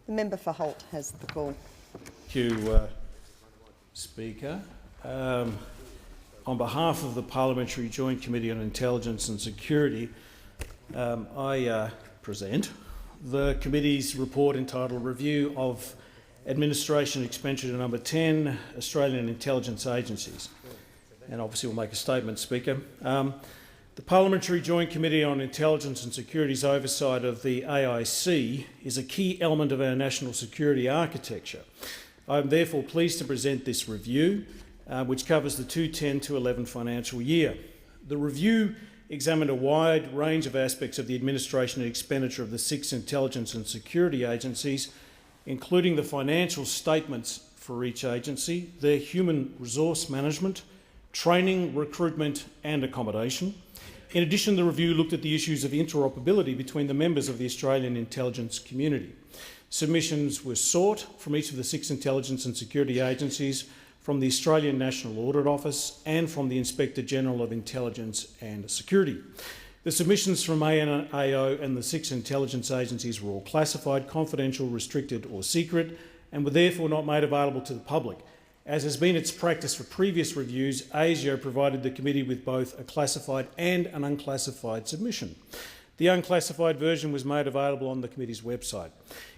The member for Holt has the call. Thank you, Speaker. On behalf of the Parliamentary Joint Committee on Intelligence and Security, I present the committee's report entitled Review of Administration Expenditure Number 10, Australian Intelligence Agencies. And obviously we'll make a statement, Speaker. The Parliamentary Joint Committee on Intelligence and Security's oversight of the AIC is a key element of our national security architecture. I am therefore pleased to present this review, which covers the 2010-11 financial year. The review examined a wide range of aspects of the administration and expenditure of the 6 intelligence and security agencies, including the financial statements for each agency, their human resource management, training, recruitment and accommodation. In addition, the review looked at the issues of interoperability between the members of the Australian intelligence community. Submissions were sought from each of the 6 intelligence and security agencies, from the Australian National Audit Office and from the Inspector General of Intelligence and Security. The submissions from ANAO and the 6 intelligence agencies were all classified, confidential, restricted or secret, and were therefore not made available to the public. As has been its practice for previous reviews, ASIO provided the committee with both a classified and an unclassified submission. The unclassified version was made available on the committee's website.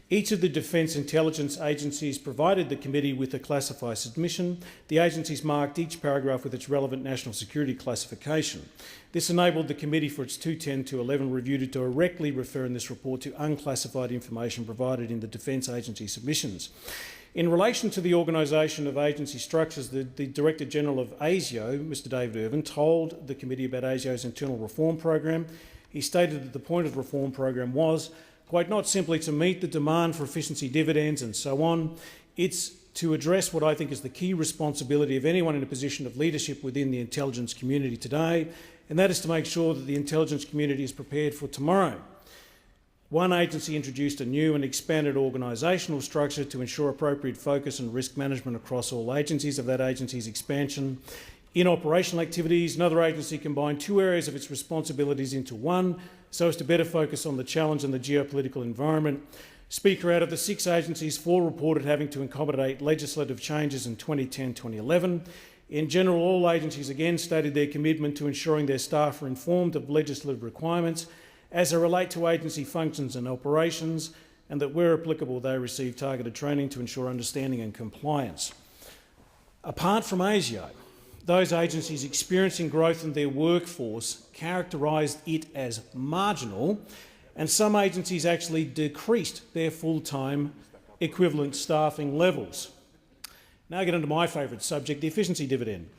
Each of the Defence Intelligence agencies provided the committee with a classified submission. The agencies marked each paragraph with its relevant national security classification. This enabled the committee for its 2010-11 review to directly refer in this report to unclassified information provided in the Defence Agency submissions. In relation to the organisation of agency structures, the Director General of ASIO, Mr David Irvin, told the committee about ASIO's internal reform program. He stated that the point of the reform program was, quite, not simply to meet the demand for efficiency dividends and so on, it's to address what I think is the key responsibility of anyone in a position of leadership within the intelligence community today, and that is to make sure that the intelligence community is prepared for tomorrow. One agency introduced a new and expanded organisational structure to ensure appropriate focus and risk management across all agencies of that agency's expansion. In operational activities, another agency combined 2 areas of its responsibilities into one, so as to better focus on the challenge and the geopolitical environment. Speaker, out of the 6 agencies, 4 reported having to accommodate legislative changes in 2010-2011. In general, all agencies again stated their commitment to ensuring their staff are informed of legislative requirements as they relate to agency functions and operations, and that where applicable they receive targeted training to ensure understanding and compliance. Apart from ASIO, those agencies experiencing growth in their workforce characterised it as marginal, and some agencies actually decreased their full-time equivalent staffing levels. Now I get into my favourite subject, the efficiency dividend.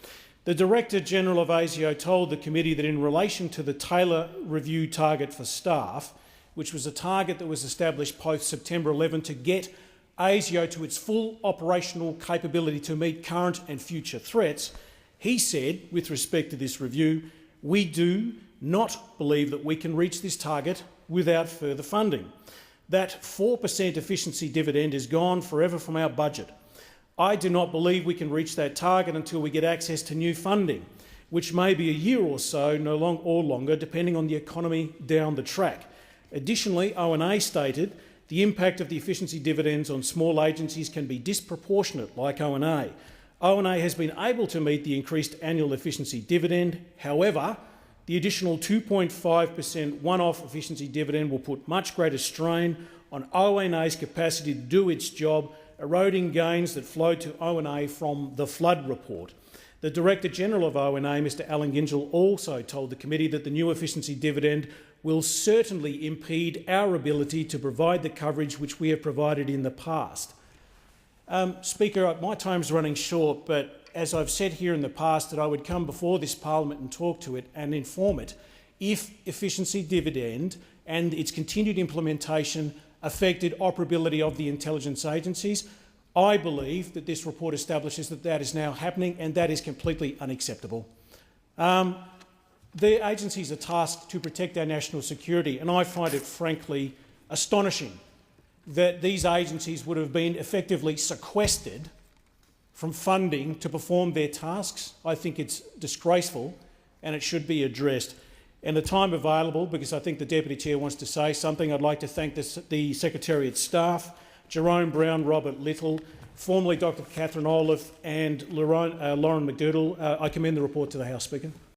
The Director General of ASIO told the committee that in relation to the Taylor Review target for staff, which was a target that was established post-September 11 to get ASIO to its full operational capability to meet current and future threats, he said, with respect to this review, we do not believe that we can reach this target without further funding. That 4% efficiency dividend is gone forever from our budget. I do not believe we can reach that target until we get access to new funding, which may be a year or so, or longer, depending on the economy down the track. Additionally, ONA stated the impact of the efficiency dividends on small agencies can be disproportionate, like ONA. ONA has been able to meet the increased annual efficiency dividend. However, the additional 2.5% one-off efficiency dividend will put much greater strain on ONA's capacity to do its job, eroding gains that flowed to ONA from the flood report. The Director General of ONA, Mr Alan Gingell, also told the committee that the new efficiency dividend will certainly impede our ability to provide the coverage which we have provided in the past. Speaker, my time's running short, but as I've said here in the past that I would come before this parliament and talk to it and inform it if efficiency dividend and its continued implementation affected operability of the intelligence agencies. I believe that this report establishes that that is now happening, and that is completely unacceptable. The agencies are tasked to protect our national security, and I find it frankly astonishing that these agencies would have been effectively sequestered from funding to perform their tasks. I think it's disgraceful and it should be addressed. And the time available, because I think the Deputy Chair wants to say something, I'd like to thank the Secretariat staff, Jerome Brown, Robert Little, formerly Dr Catherine Olive and Lauren McDougall. I commend the report to the House Speaker.